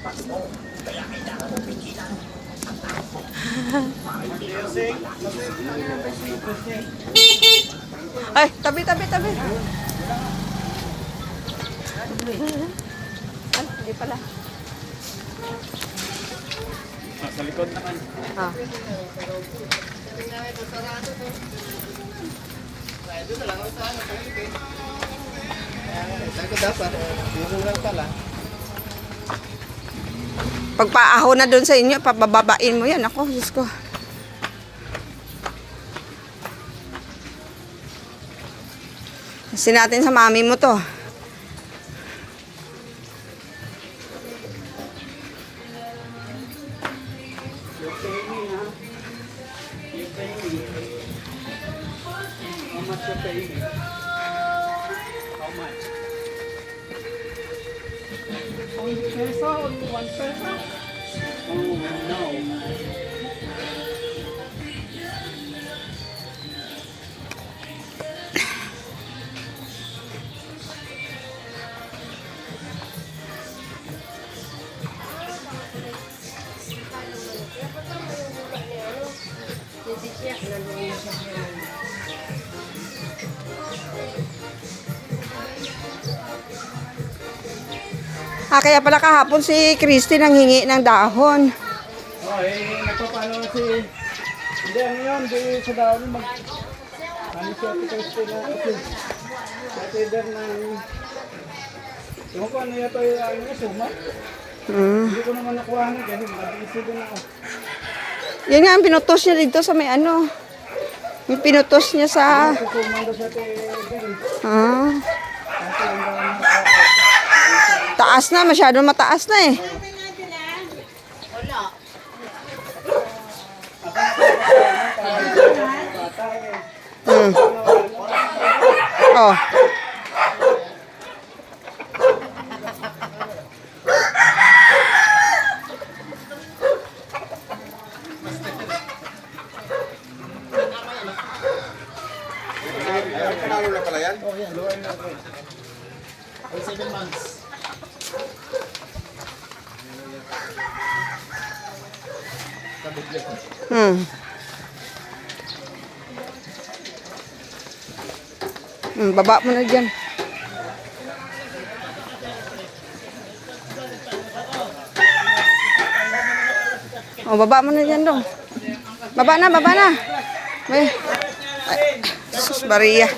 Ay, tabi. Ay, hindi pala. Sa likod naman. Ah. Pagpaaho na doon sa inyo, pabababain mo yan. Ako, Diyos ko. Kasi natin sa mami mo to. How much you pay me? How much? Only peso? Only 1 peso? Oh no. Kaya pala kahapon si Christy nang hingi ng dahon. Oh, nagpapano si... Hindi, ano yun? Hindi sa dahon mag... Ano siya, Christy na kasi... Consider ng... Yung ko ano yata yung ano niya, suma. Hindi ko naman nakuha na kasi mag-isip din ako. Yan nga ang pinutos niya dito sa may ano. Yung pinutos niya sa... Sumando siya kay Gary. Ah. Kasi yung dahon na... Taas na, masyadong mataas na eh. Oh. Panalo na pala yan? Oh, yan. Luwain na. 7 months. Baba mo na dyan. Oh, baba mo na dyan dong. Baba na. May. Ay, sus, Maria.